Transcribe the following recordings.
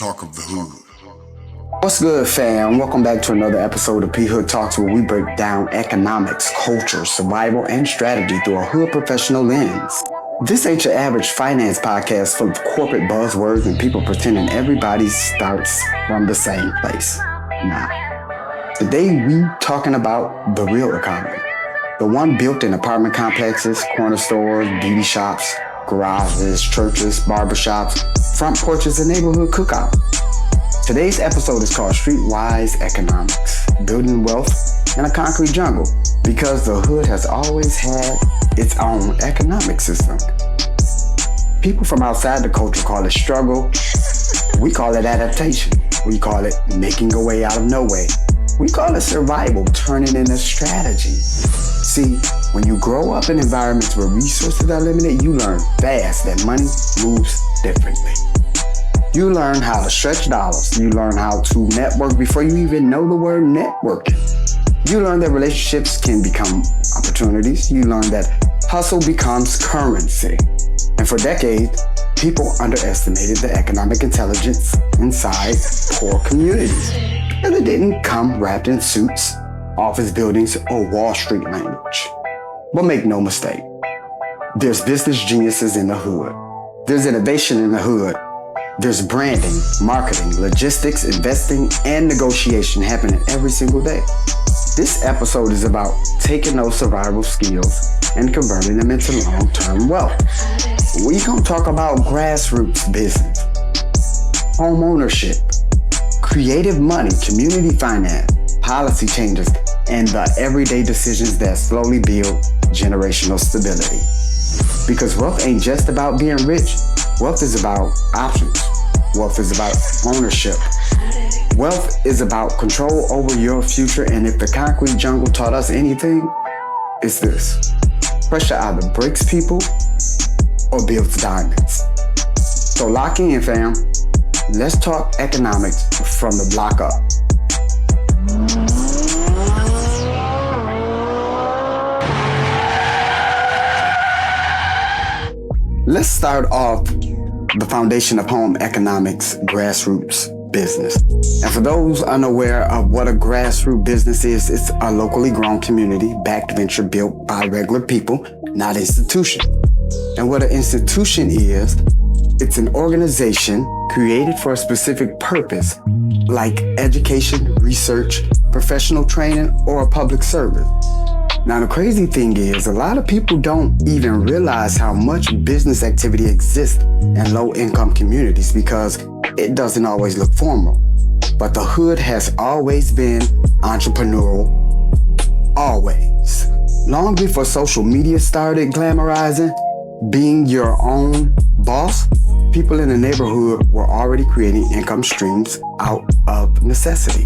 talk of the hood. What's good, fam? Welcome back to another episode of PHood Talks, where we break down economics, culture, survival, and strategy through a hood professional lens. This ain't your average finance podcast full of corporate buzzwords and people pretending everybody starts from the same place. Nah. Today we talking about the real economy. The one built in apartment complexes, corner stores, beauty shops, garages, churches, barbershops, front porches, and neighborhood cookout. Today's episode is called Streetwise Economics, Building Wealth in a Concrete Jungle, because the hood has always had its own economic system. People from outside the culture call it struggle. We call it adaptation. We call it making a way out of no way. We call it survival turning into strategy. See, when you grow up in environments where resources are limited, you learn fast that money moves differently. You learn how to stretch dollars. You learn how to network before you even know the word networking. You learn that relationships can become opportunities. You learn that hustle becomes currency. And for decades, people underestimated the economic intelligence inside poor communities. And it didn't come wrapped in suits, office buildings, or Wall Street language. But make no mistake, there's business geniuses in the hood. There's innovation in the hood. There's branding, marketing, logistics, investing, and negotiation happening every single day. This episode is about taking those survival skills and converting them into long-term wealth. We gonna talk about grassroots business, home ownership, creative money, community finance, policy changes, and the everyday decisions that slowly build generational stability. Because wealth ain't just about being rich. Wealth is about options. Wealth is about ownership. Wealth is about control over your future, and if the concrete jungle taught us anything, it's this. Pressure either breaks people or builds diamonds. So lock in, fam. Let's talk economics from the block up. Let's start off the foundation of home economics, grassroots business. And for those unaware of what a grassroots business is, it's a locally grown community-backed venture built by regular people, not institution. And what an institution is, it's an organization created for a specific purpose, like education, research, professional training, or a public service. Now, the crazy thing is, a lot of people don't even realize how much business activity exists in low-income communities because it doesn't always look formal. But the hood has always been entrepreneurial, always. Long before social media started glamorizing being your own boss, people in the neighborhood were already creating income streams out of necessity.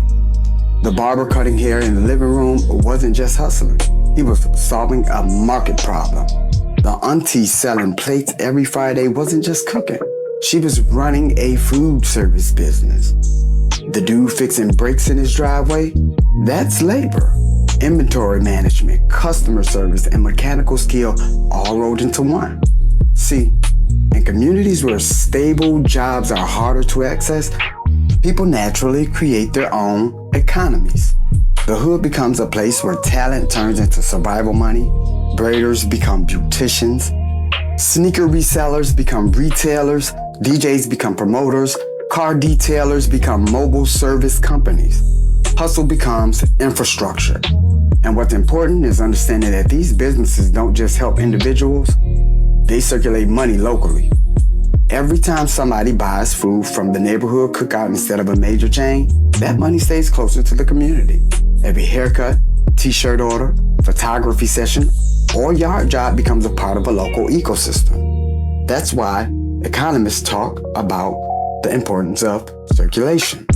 The barber cutting hair in the living room wasn't just hustling. He was solving a market problem. The auntie selling plates every Friday wasn't just cooking. She was running a food service business. The dude fixing brakes in his driveway, that's labor. Inventory management, customer service, and mechanical skill all rolled into one. See, in communities where stable jobs are harder to access, people naturally create their own economies. The hood becomes a place where talent turns into survival money, braiders become beauticians, sneaker resellers become retailers, DJs become promoters, car detailers become mobile service companies. Hustle becomes infrastructure. And what's important is understanding that these businesses don't just help individuals, they circulate money locally. Every time somebody buys food from the neighborhood cookout instead of a major chain, that money stays closer to the community. Every haircut, t-shirt order, photography session, or yard job becomes a part of a local ecosystem. That's why economists talk about the importance of circulation.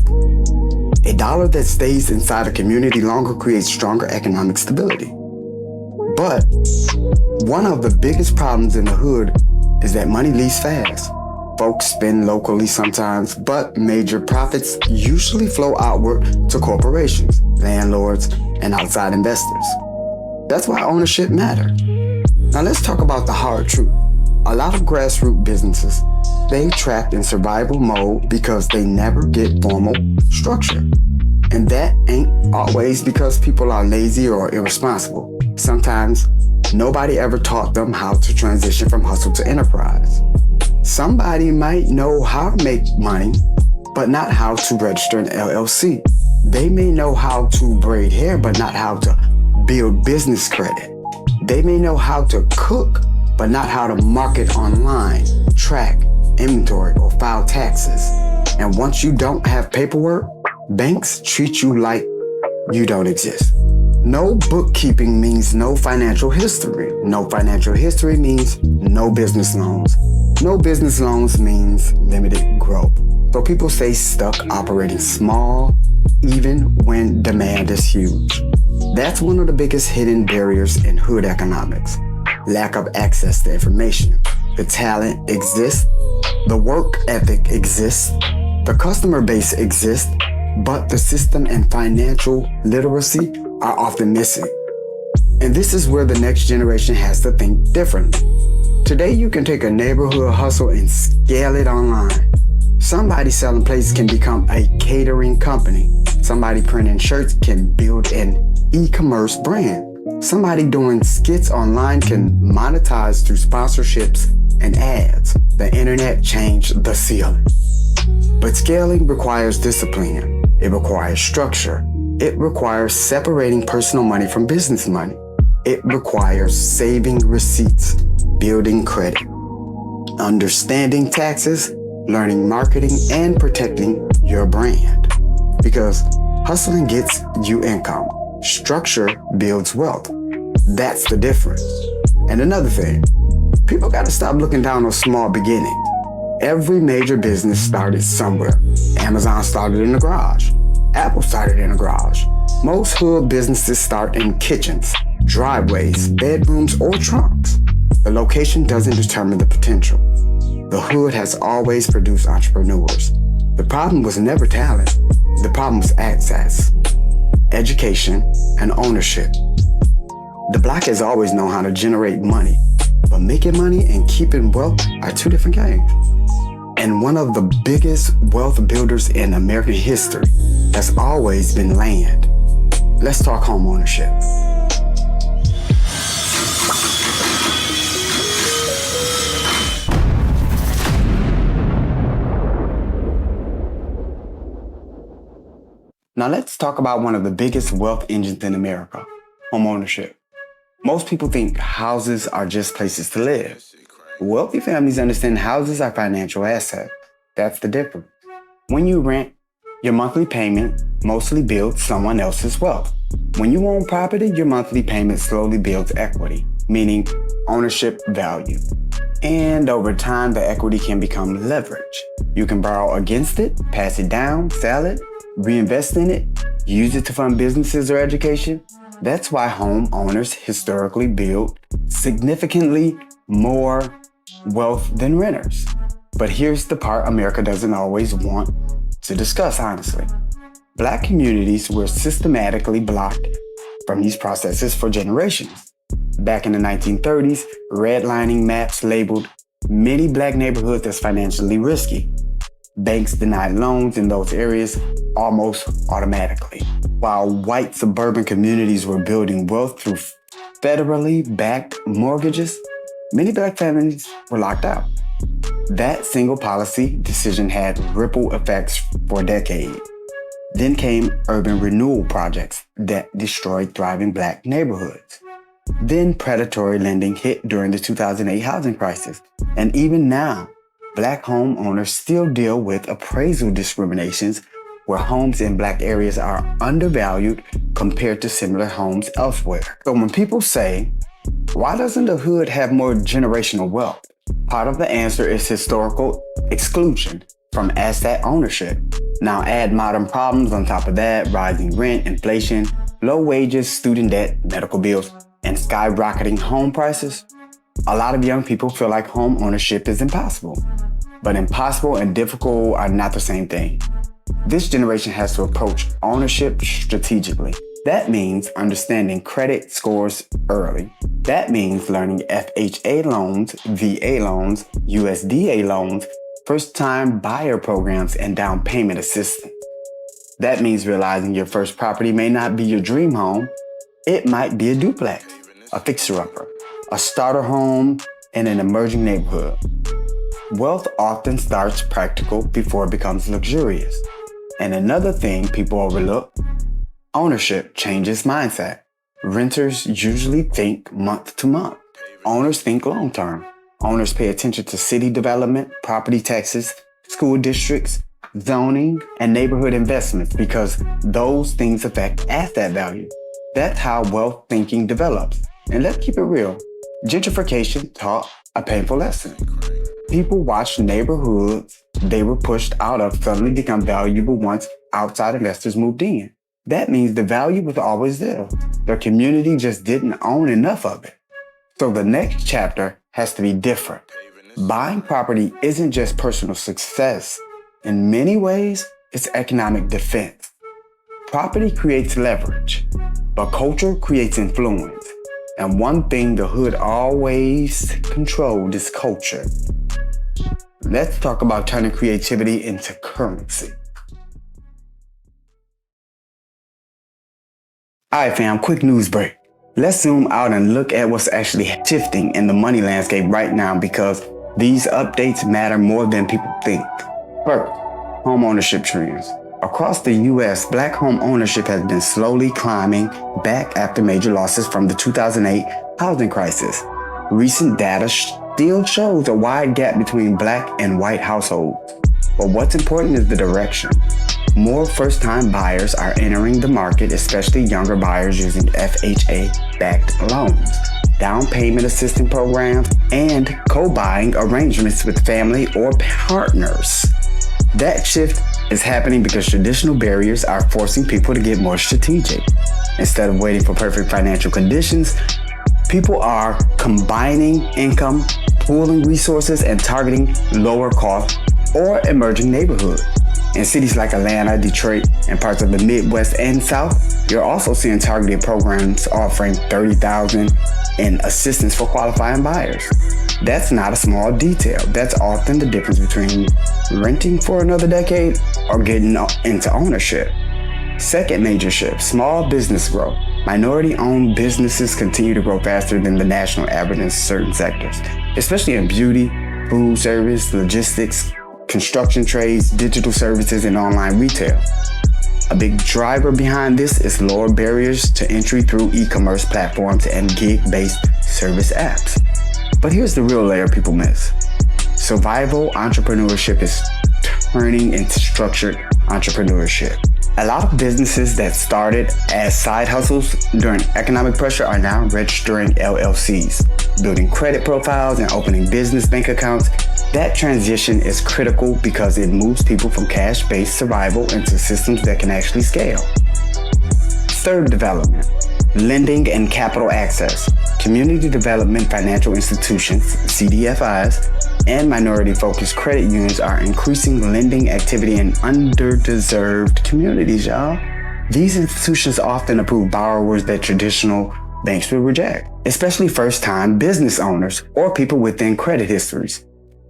A dollar that stays inside a community longer creates stronger economic stability. But one of the biggest problems in the hood is that money leaves fast. Folks spend locally sometimes, but major profits usually flow outward to corporations, landlords, and outside investors. That's why ownership matters. Now let's talk about the hard truth. A lot of grassroots businesses, they trapped in survival mode because they never get formal structure. And that ain't always because people are lazy or irresponsible. Sometimes nobody ever taught them how to transition from hustle to enterprise. Somebody might know how to make money, but not how to register an LLC. They may know how to braid hair, but not how to build business credit. They may know how to cook, but not how to market online, track inventory, or file taxes. And once you don't have paperwork, banks treat you like you don't exist. No bookkeeping means no financial history. No financial history means no business loans. No business loans means limited growth. So people stay stuck operating small, even when demand is huge. That's one of the biggest hidden barriers in hood economics. Lack of access to information. The talent exists, the work ethic exists, the customer base exists, but the system and financial literacy are often missing. And this is where the next generation has to think differently. Today, you can take a neighborhood hustle and scale it online. Somebody selling plates can become a catering company. Somebody printing shirts can build an e-commerce brand. Somebody doing skits online can monetize through sponsorships and ads. The internet changed the ceiling. But scaling requires discipline. It requires structure. It requires separating personal money from business money. It requires saving receipts, building credit, understanding taxes, learning marketing, and protecting your brand. Because hustling gets you income. Structure builds wealth. That's the difference. And another thing, people gotta stop looking down on small beginnings. Every major business started somewhere. Amazon started in the garage. Apple started in a garage. Most hood businesses start in kitchens, driveways, bedrooms, or trunks. The location doesn't determine the potential. The hood has always produced entrepreneurs. The problem was never talent. The problem was access, education, and ownership. The block has always known how to generate money, but making money and keeping wealth are two different games. And one of the biggest wealth builders in American history has always been land. Let's talk home ownership. Now let's talk about one of the biggest wealth engines in America, home ownership. Most people think houses are just places to live. Wealthy families understand houses are financial assets. That's the difference. When you rent, your monthly payment mostly builds someone else's wealth. When you own property, your monthly payment slowly builds equity, meaning ownership value. And over time, the equity can become leverage. You can borrow against it, pass it down, sell it, reinvest in it, use it to fund businesses or education. That's why homeowners historically build significantly more wealth than renters. But here's the part America doesn't always want to discuss, honestly. Black communities were systematically blocked from these processes for generations. Back in the 1930s, redlining maps labeled many Black neighborhoods as financially risky. Banks denied loans in those areas almost automatically, while white suburban communities were building wealth through federally backed mortgages. Many Black families were locked out. That single policy decision had ripple effects for decades. Then came urban renewal projects that destroyed thriving Black neighborhoods. Then predatory lending hit during the 2008 housing crisis. And even now, Black homeowners still deal with appraisal discriminations where homes in Black areas are undervalued compared to similar homes elsewhere. So when people say, why doesn't the hood have more generational wealth? Part of the answer is historical exclusion from asset ownership. Now add modern problems on top of that, rising rent, inflation, low wages, student debt, medical bills, and skyrocketing home prices. A lot of young people feel like home ownership is impossible. But impossible and difficult are not the same thing. This generation has to approach ownership strategically. That means understanding credit scores early. That means learning FHA loans, VA loans, USDA loans, first-time buyer programs, and down payment assistance. That means realizing your first property may not be your dream home. It might be a duplex, a fixer-upper, a starter home in an emerging neighborhood. Wealth often starts practical before it becomes luxurious. And another thing people overlook, ownership changes mindset. Renters usually think month to month. Owners think long term. Owners pay attention to city development, property taxes, school districts, zoning, and neighborhood investments because those things affect asset value. That's how wealth thinking develops. And let's keep it real. Gentrification taught a painful lesson. People watched neighborhoods they were pushed out of suddenly become valuable once outside investors moved in. That means the value was always there. Their community just didn't own enough of it. So the next chapter has to be different. Buying property isn't just personal success. In many ways, it's economic defense. Property creates leverage, but culture creates influence. And one thing the hood always controlled is culture. Let's talk about turning creativity into currency. Alright fam, quick news break. Let's zoom out and look at what's actually shifting in the money landscape right now because these updates matter more than people think. First, home ownership trends. Across the US, Black home ownership has been slowly climbing back after major losses from the 2008 housing crisis. Recent data still shows a wide gap between Black and white households. But what's important is the direction. More first-time buyers are entering the market, especially younger buyers using FHA-backed loans, down payment assistance programs, and co-buying arrangements with family or partners. That shift is happening because traditional barriers are forcing people to get more strategic. Instead of waiting for perfect financial conditions, people are combining income, pooling resources, and targeting lower cost or emerging neighborhoods. In cities like Atlanta, Detroit, and parts of the Midwest and South, you're also seeing targeted programs offering $30,000 in assistance for qualifying buyers. That's not a small detail. That's often the difference between renting for another decade or getting into ownership. Second major shift, small business growth. Minority-owned businesses continue to grow faster than the national average in certain sectors, especially in beauty, food service, logistics, construction trades, digital services, and online retail. A big driver behind this is lower barriers to entry through e-commerce platforms and gig-based service apps. But here's the real layer people miss. Survival entrepreneurship is turning into structured entrepreneurship. A lot of businesses that started as side hustles during economic pressure are now registering LLCs, building credit profiles, and opening business bank accounts. That transition is critical because it moves people from cash-based survival into systems that can actually scale. Third development, lending and capital access. Community development financial institutions, CDFIs, and minority-focused credit unions are increasing lending activity in underdeserved communities, y'all. These institutions often approve borrowers that traditional banks will reject, especially first-time business owners or people within credit histories.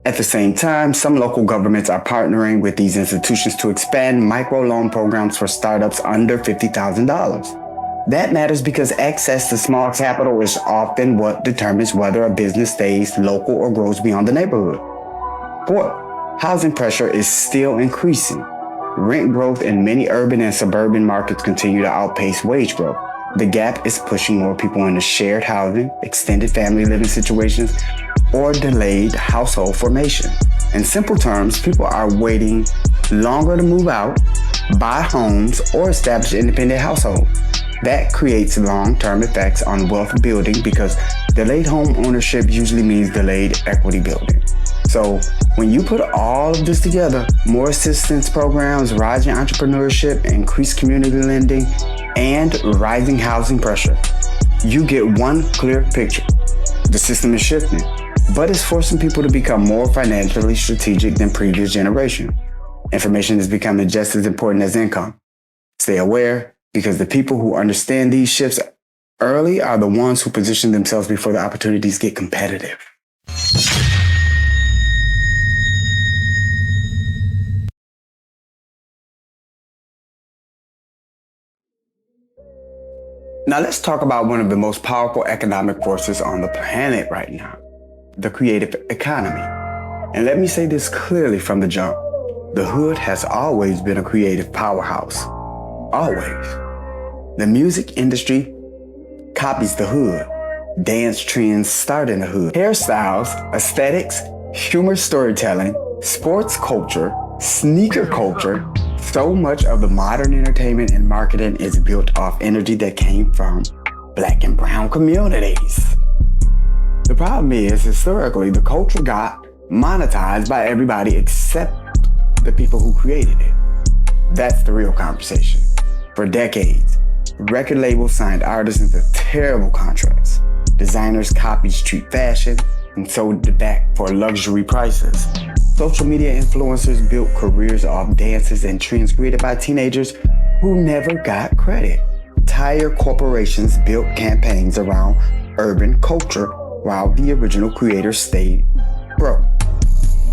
At the same time, some local governments are partnering with these institutions to expand microloan programs for startups under $50,000. That matters because access to small capital is often what determines whether a business stays local or grows beyond the neighborhood. Fourth, housing pressure is still increasing. Rent growth in many urban and suburban markets continue to outpace wage growth. The gap is pushing more people into shared housing, extended family living situations, or delayed household formation. In simple terms, people are waiting longer to move out, buy homes, or establish independent households. That creates long-term effects on wealth building because delayed home ownership usually means delayed equity building. So when you put all of this together, more assistance programs, rising entrepreneurship, increased community lending, and rising housing pressure, you get one clear picture. The system is shifting, but it's forcing people to become more financially strategic than previous generations. Information is becoming just as important as income. Stay aware, Because the people who understand these shifts early are the ones who position themselves before the opportunities get competitive. Now let's talk about one of the most powerful economic forces on the planet right now, the creative economy. And let me say this clearly from the jump. The hood has always been a creative powerhouse. Always. The music industry copies the hood. Dance trends start in the hood. Hairstyles, aesthetics, humor storytelling, sports culture, sneaker culture, so much of the modern entertainment and marketing is built off energy that came from Black and brown communities. The problem is, historically, the culture got monetized by everybody except the people who created it. That's the real conversation. For decades, record labels signed artists into terrible contracts. Designers copied street fashion and sold it back for luxury prices. Social media influencers built careers off dances and trends created by teenagers who never got credit. Entire corporations built campaigns around urban culture while the original creators stayed broke.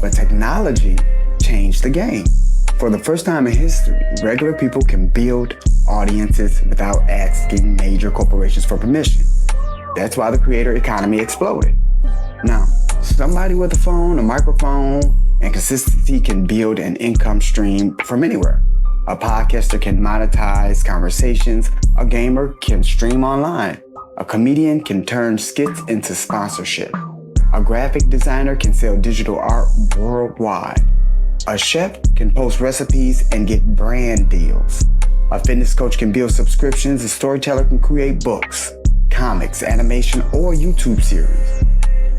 But technology changed the game. For the first time in history, regular people can build audiences without asking major corporations for permission. That's why the creator economy exploded. Now, somebody with a phone, a microphone, and consistency can build an income stream from anywhere. A podcaster can monetize conversations. A gamer can stream online. A comedian can turn skits into sponsorship. A graphic designer can sell digital art worldwide. A chef can post recipes and get brand deals. A fitness coach can build subscriptions. A storyteller can create books, comics, animation, or YouTube series.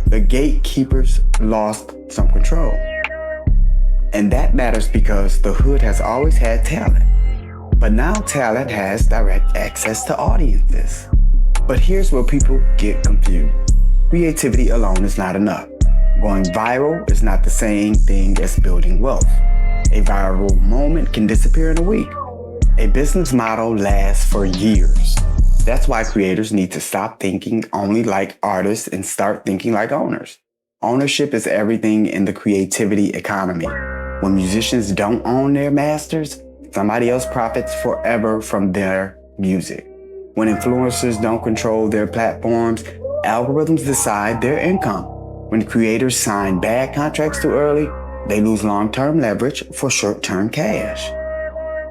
The gatekeepers lost some control. And that matters because the hood has always had talent. But now talent has direct access to audiences. But here's where people get confused. Creativity alone is not enough. Going viral is not the same thing as building wealth. A viral moment can disappear in a week. A business model lasts for years. That's why creators need to stop thinking only like artists and start thinking like owners. Ownership is everything in the creativity economy. When musicians don't own their masters, somebody else profits forever from their music. When influencers don't control their platforms, algorithms decide their income. When creators sign bad contracts too early, they lose long-term leverage for short-term cash.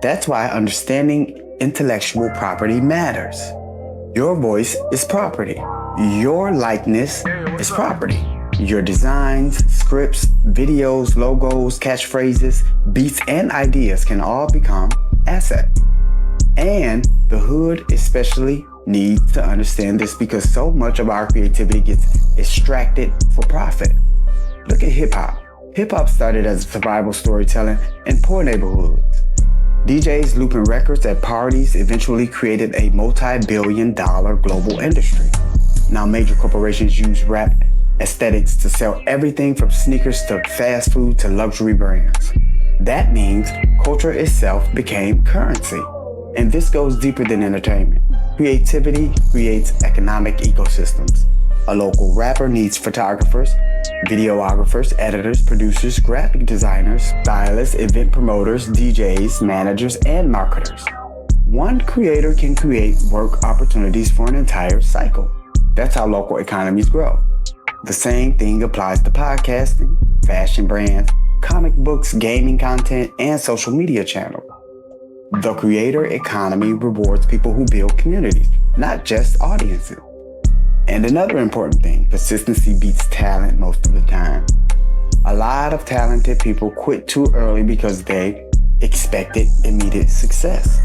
That's why understanding intellectual property matters. Your voice is property. Your likeness is property. Your designs, scripts, videos, logos, catchphrases, beats, and ideas can all become assets. And the hood especially needs to understand this because so much of our creativity gets extracted for profit. Look at hip-hop. Hip-hop started as survival storytelling in poor neighborhoods. DJs looping records at parties eventually created a multi-billion-dollar global industry. Now major corporations use rap aesthetics to sell everything from sneakers to fast food to luxury brands. That means culture itself became currency. And this goes deeper than entertainment. Creativity creates economic ecosystems. A local rapper needs photographers, videographers, editors, producers, graphic designers, stylists, event promoters, DJs, managers, and marketers. One creator can create work opportunities for an entire cycle. That's how local economies grow. The same thing applies to podcasting, fashion brands, comic books, gaming content, and social media channels. The creator economy rewards people who build communities, not just audiences. And another important thing, consistency beats talent most of the time. A lot of talented people quit too early because they expected immediate success.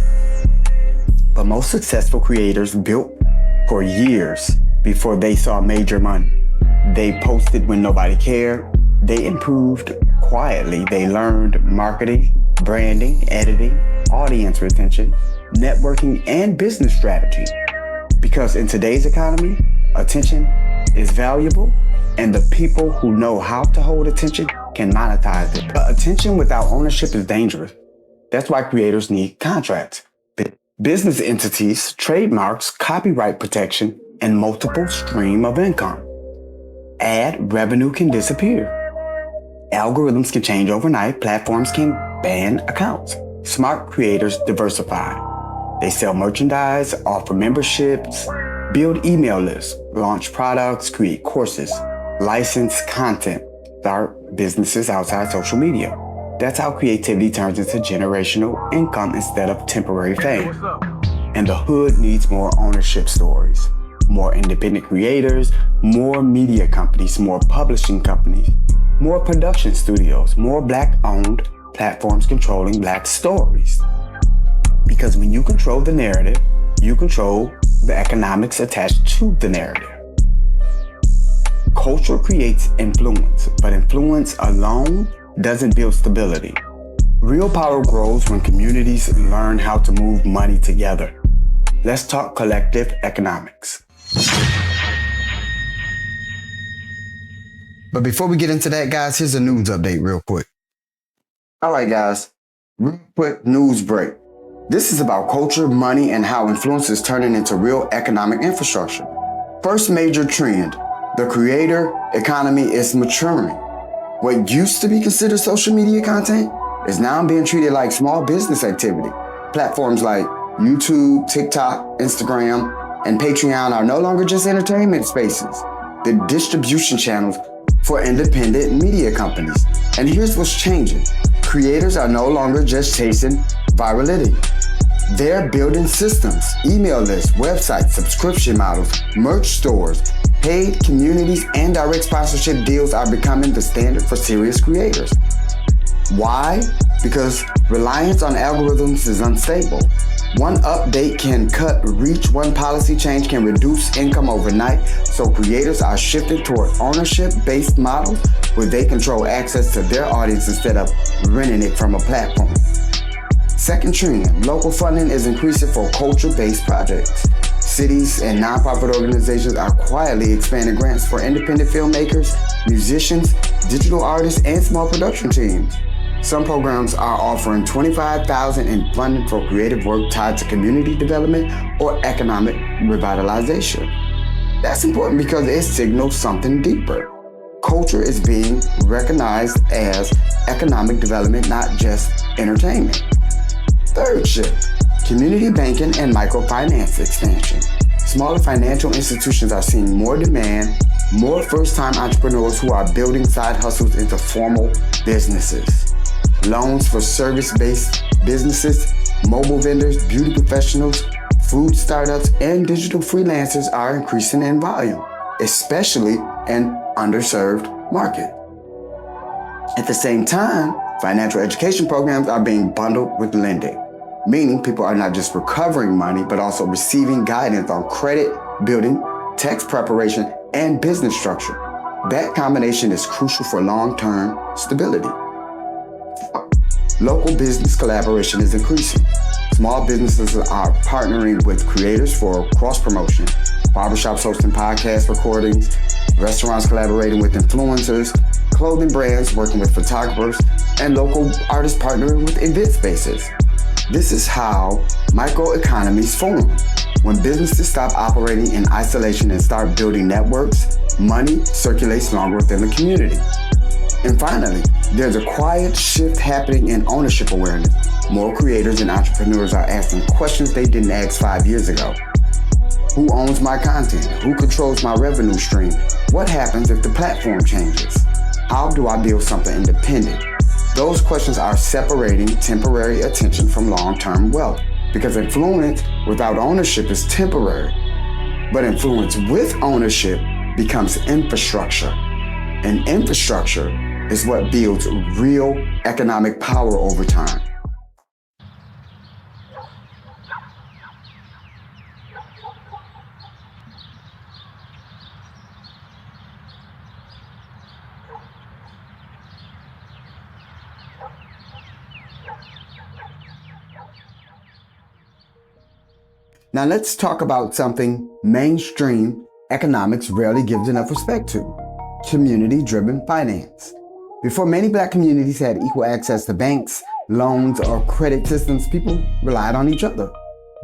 But most successful creators built for years before they saw major money. They posted when nobody cared. They improved quietly. They learned marketing, branding, editing, audience retention, networking, and business strategy. Because in today's economy, attention is valuable, and the people who know how to hold attention can monetize it. But attention without ownership is dangerous. That's why creators need contracts, business entities, trademarks, copyright protection, and multiple stream of income. Ad revenue can disappear. Algorithms can change overnight. Platforms can ban accounts. Smart creators diversify. They sell merchandise, offer memberships, build email lists, launch products, create courses, license content, start businesses outside social media. That's how creativity turns into generational income instead of temporary fame. And the hood needs more ownership stories, more independent creators, more media companies, more publishing companies, more production studios, more Black-owned platforms controlling Black stories. Because when you control the narrative, you control the economics attached to the narrative. Culture creates influence, but influence alone doesn't build stability. Real power grows when communities learn how to move money together. Let's talk collective economics. But before we get into that, guys, here's a news update real quick. All right, guys, real quick news break. This is about culture, money, and how influence is turning into real economic infrastructure. First major trend, the creator economy is maturing. What used to be considered social media content is now being treated like small business activity. Platforms like YouTube, TikTok, Instagram, and Patreon are no longer just entertainment spaces. They're distribution channels for independent media companies. And here's what's changing. Creators are no longer just chasing virality. They're building systems, email lists, websites, subscription models, merch stores, paid communities, and direct sponsorship deals are becoming the standard for serious creators. Why? Because reliance on algorithms is unstable. One update can cut reach, one policy change can reduce income overnight, so creators are shifting toward ownership-based models where they control access to their audience instead of renting it from a platform. Second trend, local funding is increasing for culture-based projects. Cities and nonprofit organizations are quietly expanding grants for independent filmmakers, musicians, digital artists, and small production teams. Some programs are offering $25,000 in funding for creative work tied to community development or economic revitalization. That's important because it signals something deeper. Culture is being recognized as economic development, not just entertainment. Third shift, community banking and microfinance expansion. Smaller financial institutions are seeing more demand, more first-time entrepreneurs who are building side hustles into formal businesses. Loans for service-based businesses, mobile vendors, beauty professionals, food startups, and digital freelancers are increasing in volume, especially in underserved markets. At the same time, financial education programs are being bundled with lending, meaning people are not just recovering money, but also receiving guidance on credit building, tax preparation, and business structure. That combination is crucial for long-term stability. Local business collaboration is increasing. Small businesses are partnering with creators for cross-promotion. Barbershops hosting podcast recordings, restaurants collaborating with influencers, clothing brands working with photographers, and local artists partnering with event spaces. This is how microeconomies form. When businesses stop operating in isolation and start building networks, money circulates longer within the community. And finally, there's a quiet shift happening in ownership awareness. More creators and entrepreneurs are asking questions they didn't ask 5 years ago. Who owns my content? Who controls my revenue stream? What happens if the platform changes? How do I build something independent? Those questions are separating temporary attention from long-term wealth, because influence without ownership is temporary, but influence with ownership becomes infrastructure. And infrastructure is what builds real economic power over time. Now let's talk about something mainstream economics rarely gives enough respect to: community-driven finance. Before many Black communities had equal access to banks, loans, or credit systems, people relied on each other.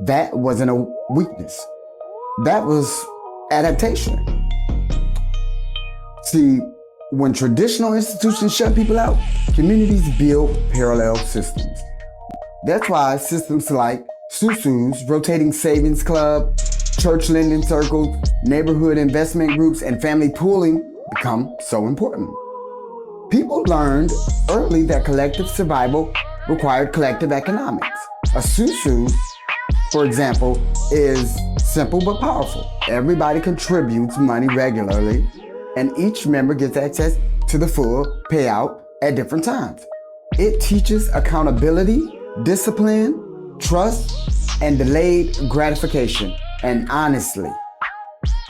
That wasn't a weakness. That was adaptation. See, when traditional institutions shut people out, communities build parallel systems. That's why systems like SUSUs, rotating savings club, church lending circles, neighborhood investment groups, and family pooling become so important. People learned early that collective survival required collective economics. A SUSU, for example, is simple but powerful. Everybody contributes money regularly, and each member gets access to the full payout at different times. It teaches accountability, discipline, trust, and delayed gratification. And honestly,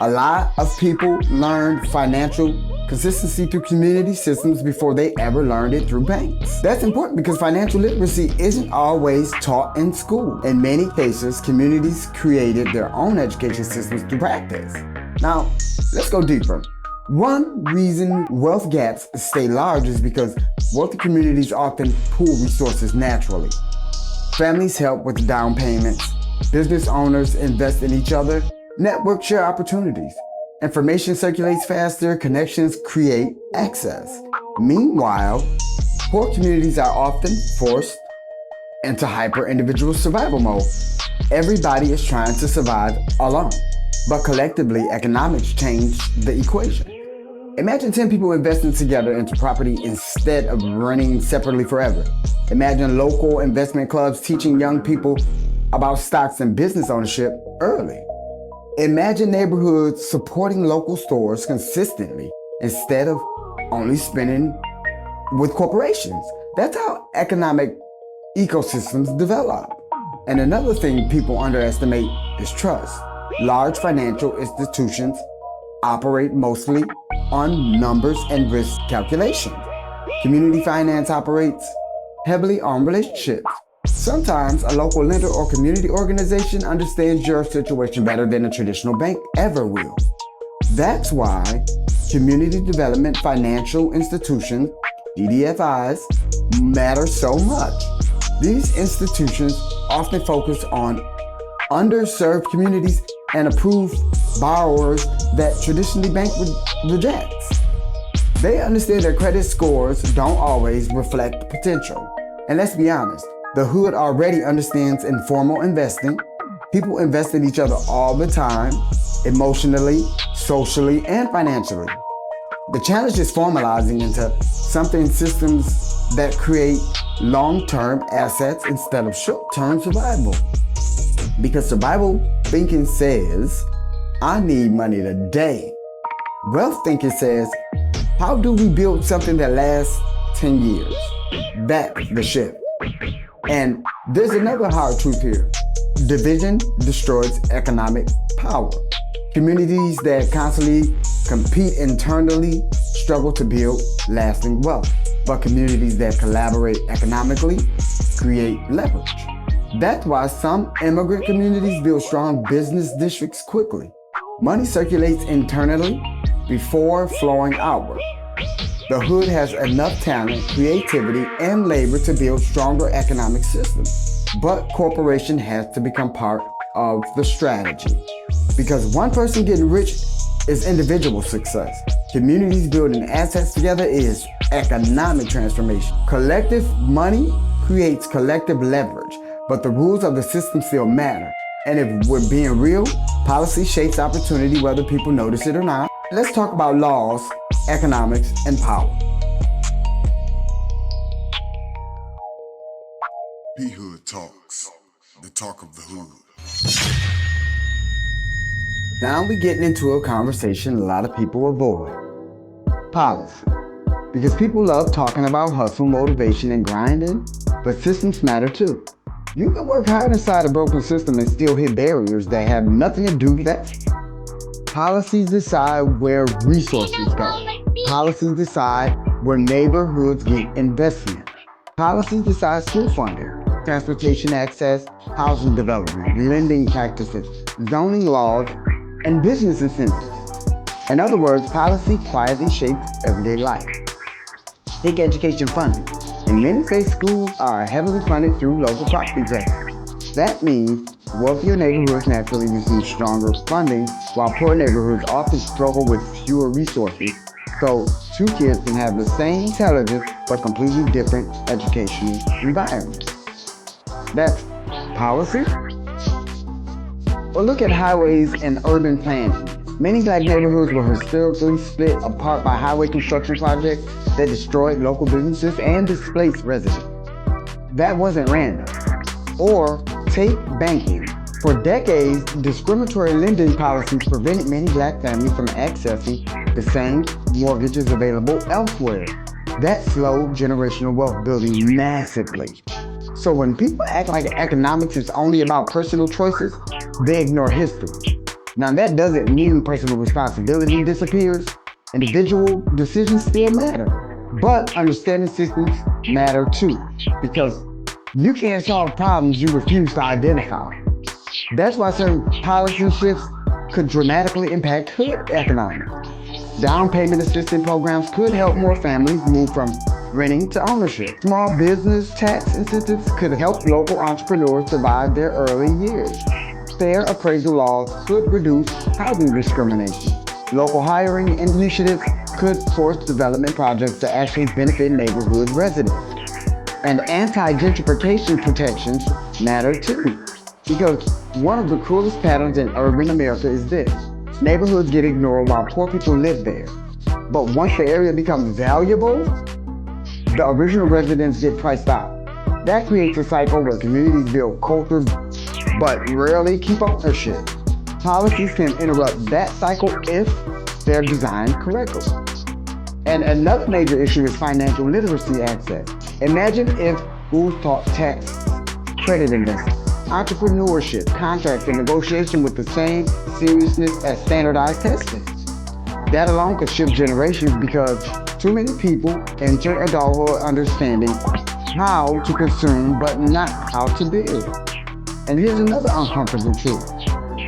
a lot of people learned financial consistency through community systems before they ever learned it through banks. That's important because financial literacy isn't always taught in school. In many cases, communities created their own education systems through practice. Now, let's go deeper. One reason wealth gaps stay large is because wealthy communities often pool resources naturally. Families help with down payments. Business owners invest in each other. Networks share opportunities. Information circulates faster. Connections create access. Meanwhile, poor communities are often forced into hyper-individual survival mode. Everybody is trying to survive alone. But collectively, economics change the equation. Imagine 10 people investing together into property instead of running separately forever. Imagine local investment clubs teaching young people about stocks and business ownership early. Imagine neighborhoods supporting local stores consistently instead of only spending with corporations. That's how economic ecosystems develop. And another thing people underestimate is trust. Large financial institutions operate mostly on numbers and risk calculations. Community finance operates heavily on relationships. Sometimes a local lender or community organization understands your situation better than a traditional bank ever will. That's why community development financial institutions, CDFIs, matter so much. These institutions often focus on underserved communities and approve borrowers that traditionally bank rejects. They understand that credit scores don't always reflect potential. And let's be honest, the hood already understands informal investing. People invest in each other all the time, emotionally, socially, and financially. The challenge is formalizing into systems that create long-term assets instead of short-term survival. Because survival thinking says, I need money today. Wealth thinking says, how do we build something that lasts 10 years? That's the shift. And there's another hard truth here. Division destroys economic power. Communities that constantly compete internally struggle to build lasting wealth. But communities that collaborate economically create leverage. That's why some immigrant communities build strong business districts quickly. Money circulates internally before flowing outward. The hood has enough talent, creativity, and labor to build stronger economic systems. But corporation has to become part of the strategy. Because one person getting rich is individual success. Communities building assets together is economic transformation. Collective money creates collective leverage, but the rules of the system still matter. And if we're being real, policy shapes opportunity whether people notice it or not. Let's talk about laws, economics, and power. PHood Talks, the talk of the hood. Now we're getting into a conversation a lot of people avoid. Policy. Because people love talking about hustle, motivation, and grinding, but systems matter too. You can work hard inside a broken system and still hit barriers that have nothing to do with that. Policies decide where resources go. Policies decide where neighborhoods get investment. Policies decide school funding, transportation access, housing development, lending practices, zoning laws, and business incentives. In other words, policy quietly shapes everyday life. Take education funding. In many states, schools are heavily funded through local property taxes. That means Wealthier neighborhoods naturally receive stronger funding, while poor neighborhoods often struggle with fewer resources. So, two kids can have the same intelligence but completely different educational environments. That's policy. Or look at highways and urban planning. Many black neighborhoods were historically split apart by highway construction projects that destroyed local businesses and displaced residents. That wasn't random. Or take banking. For decades, discriminatory lending policies prevented many black families from accessing the same mortgages available elsewhere. That slowed generational wealth building massively. So when people act like economics is only about personal choices, they ignore history. Now that doesn't mean personal responsibility disappears. Individual decisions still matter. But understanding systems matter too, because you can't solve problems you refuse to identify. That's why certain policy shifts could dramatically impact hood economics. Down payment assistance programs could help more families move from renting to ownership. Small business tax incentives could help local entrepreneurs survive their early years. Fair appraisal laws could reduce housing discrimination. Local hiring initiatives could force development projects to actually benefit neighborhood residents. And anti-gentrification protections matter too. Because one of the cruelest patterns in urban America is this. Neighborhoods get ignored while poor people live there. But once the area becomes valuable, the original residents get priced out. That creates a cycle where communities build cultures but rarely keep ownership. Policies can interrupt that cycle if they're designed correctly. And another major issue is financial literacy access. Imagine if schools taught tax, credit investing, entrepreneurship, contracts, and negotiation with the same seriousness as standardized testing. That alone could shift generations because too many people enter adulthood understanding how to consume but not how to build. And here's another uncomfortable truth.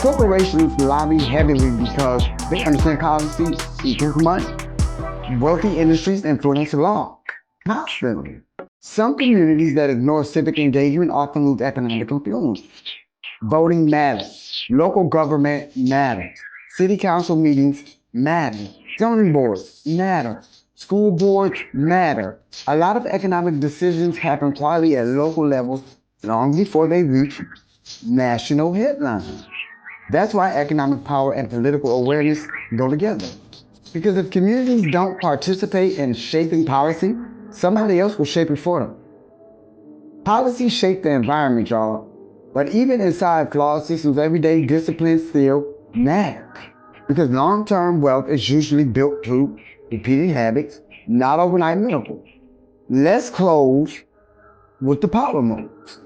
Corporations lobby heavily because they understand policy equals money. Wealthy industries influence law constantly. Some communities that ignore civic engagement often lose economic influence. Voting matters. Local government matters. City council meetings matter. Zoning boards matter. School boards matter. A lot of economic decisions happen quietly at local levels long before they reach national headlines. That's why economic power and political awareness go together. Because if communities don't participate in shaping policy, somebody else will shape it for them. Policies shape the environment, y'all. But even inside flawed systems, everyday discipline still matters. Because long-term wealth is usually built through repeated habits, not overnight miracles. Let's close with the power moves.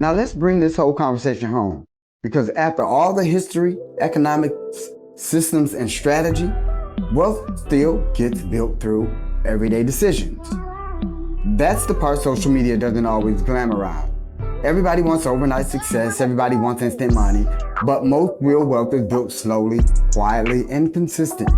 Now let's bring this whole conversation home. Because after all the history, economics, systems, and strategy, wealth still gets built through everyday decisions. That's the part social media doesn't always glamorize. Everybody wants overnight success, everybody wants instant money, but most real wealth is built slowly, quietly, and consistently.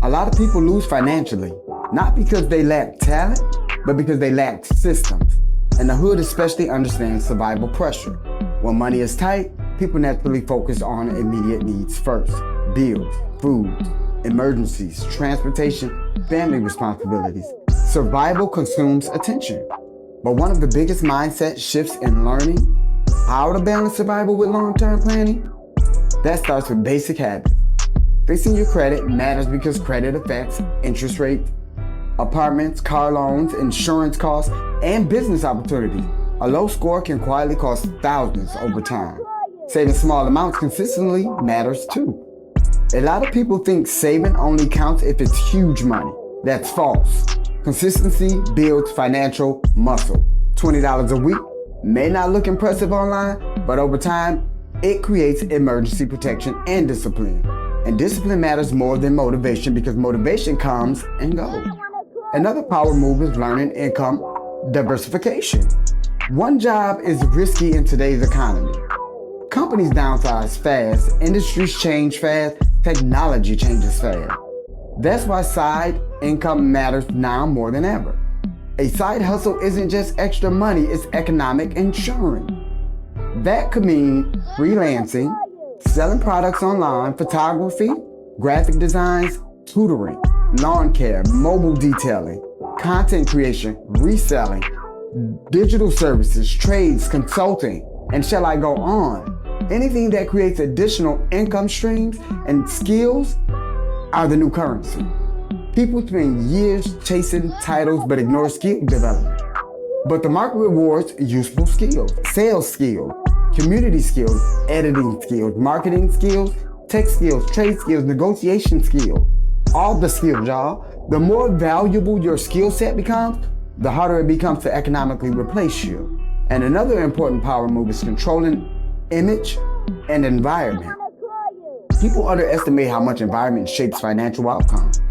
A lot of people lose financially, not because they lack talent, but because they lack systems. And the hood especially understands survival pressure. When money is tight, people naturally focus on immediate needs first. Bills, food, emergencies, transportation, family responsibilities. Survival consumes attention. But one of the biggest mindset shifts in learning how to balance survival with long-term planning, that starts with basic habits. Fixing your credit matters because credit affects interest rates, apartments, car loans, insurance costs, and business opportunities. A low score can quietly cost thousands over time. Saving small amounts consistently matters too. A lot of people think saving only counts if it's huge money. That's false. Consistency builds financial muscle. $20 a week may not look impressive online, but over time, it creates emergency protection and discipline. And discipline matters more than motivation because motivation comes and goes. Another power move is learning income diversification. One job is risky in today's economy. Companies downsize fast, industries change fast, technology changes fast. That's why side income matters now more than ever. A side hustle isn't just extra money, it's economic insurance. That could mean freelancing, selling products online, photography, graphic designs, tutoring, lawn care, mobile detailing, content creation, reselling, digital services, trades, consulting, and shall I go on? Anything that creates additional income streams and skills are the new currency. People spend years chasing titles but ignore skill development. But the market rewards useful skills, sales skills, community skills, editing skills, marketing skills, tech skills, trade skills, negotiation skills. All the skills, y'all. The more valuable your skill set becomes, the harder it becomes to economically replace you. And another important power move is controlling image and environment. People underestimate how much environment shapes financial outcomes.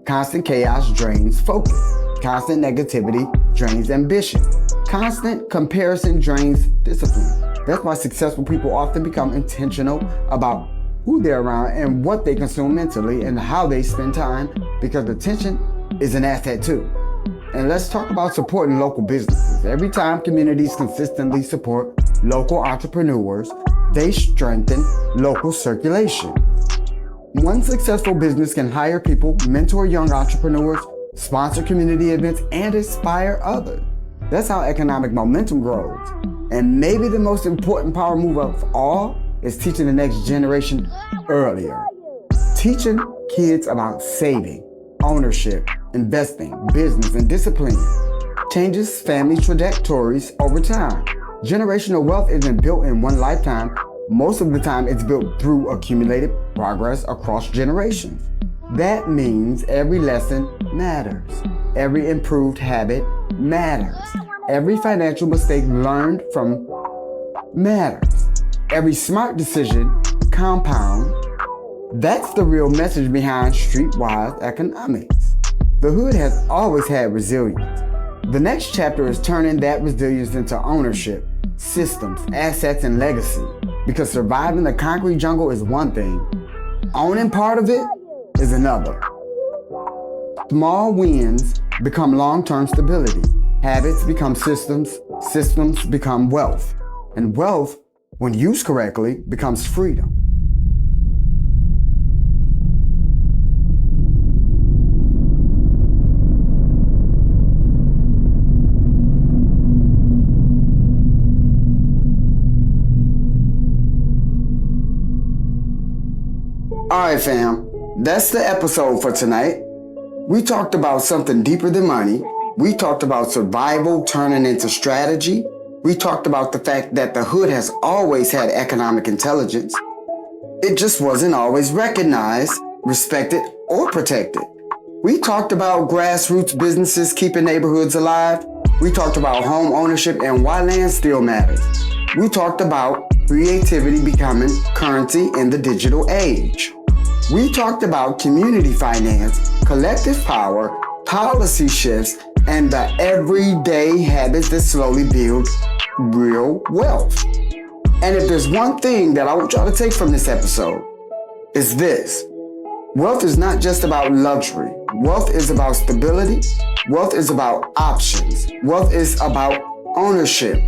Constant chaos drains focus. Constant negativity drains ambition. Constant comparison drains discipline. That's why successful people often become intentional about who they're around and what they consume mentally and how they spend time, because attention is an asset too. And let's talk about supporting local businesses. Every time communities consistently support local entrepreneurs, they strengthen local circulation. One successful business can hire people, mentor young entrepreneurs, sponsor community events, and inspire others. That's how economic momentum grows. And maybe the most important power move of all is teaching the next generation earlier. Teaching kids about saving, ownership, investing, business, and discipline changes family trajectories over time. Generational wealth isn't built in one lifetime. Most of the time, it's built through accumulated progress across generations. That means every lesson matters. Every improved habit matters. Every financial mistake learned from matters. Every smart decision compounds. That's the real message behind Streetwise economics. The hood has always had resilience. The next chapter is turning that resilience into ownership, systems, assets, and legacy. Because surviving the concrete jungle is one thing, owning part of it is another. Small wins become long-term stability. Habits become systems, systems become wealth. And wealth, when used correctly, becomes freedom. Alright fam, that's the episode for tonight. We talked about something deeper than money. We talked about survival turning into strategy. We talked about the fact that the hood has always had economic intelligence. It just wasn't always recognized, respected, or protected. We talked about grassroots businesses keeping neighborhoods alive. We talked about home ownership and why land still matters. We talked about creativity becoming currency in the digital age. We talked about community finance, collective power, policy shifts, and the everyday habits that slowly build real wealth. And if there's one thing that I want y'all to take from this episode, it's this. Wealth is not just about luxury. Wealth is about stability. Wealth is about options. Wealth is about ownership.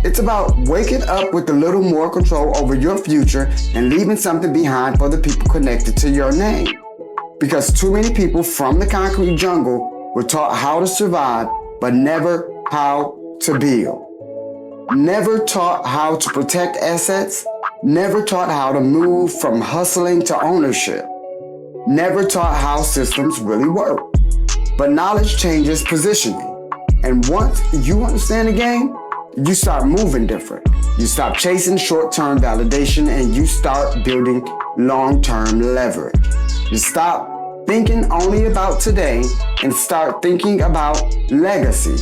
It's about waking up with a little more control over your future and leaving something behind for the people connected to your name. Because too many people from the concrete jungle were taught how to survive, but never how to build. Never taught how to protect assets. Never taught how to move from hustling to ownership. Never taught how systems really work. But knowledge changes positioning. And once you understand the game, you start moving different. You stop chasing short-term validation and you start building long-term leverage. You stop thinking only about today and start thinking about legacy.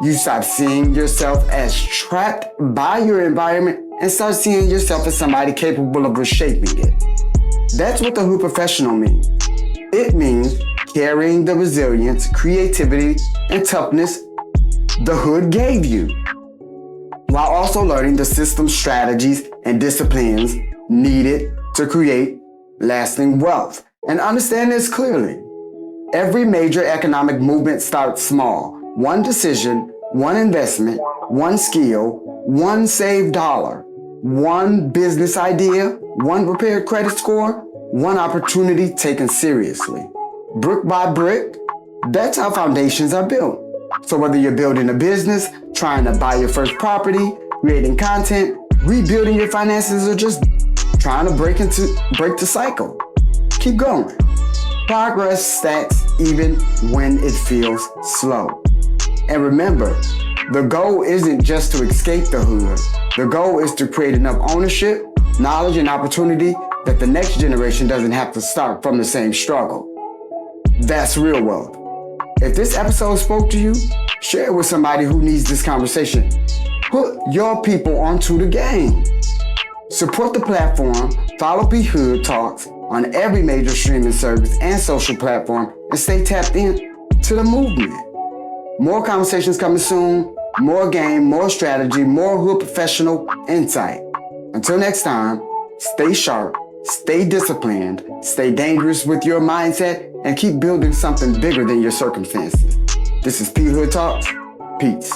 You stop seeing yourself as trapped by your environment and start seeing yourself as somebody capable of reshaping it. That's what the hood professional means. It means carrying the resilience, creativity, and toughness the hood gave you, while also learning the system strategies and disciplines needed to create lasting wealth. And understand this clearly. Every major economic movement starts small. one decision, one investment, one skill, one saved dollar, one business idea, one repaired credit score, one opportunity taken seriously. Brick by brick, that's how foundations are built. So whether you're building a business, trying to buy your first property, creating content, rebuilding your finances, or just trying to break the cycle, keep going. Progress stacks even when it feels slow. And remember, the goal isn't just to escape the hood. The goal is to create enough ownership, knowledge, and opportunity that the next generation doesn't have to start from the same struggle. That's real wealth. If this episode spoke to you, share it with somebody who needs this conversation. Put your people onto the game. Support the platform, follow PHood Talks on every major streaming service and social platform, and stay tapped in to the movement. More conversations coming soon, more game, more strategy, more hood professional insight. Until next time, stay sharp, stay disciplined, stay dangerous with your mindset, and keep building something bigger than your circumstances. This is PHood Talks. Peace.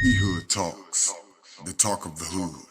PHood Talks, the talk of the hood.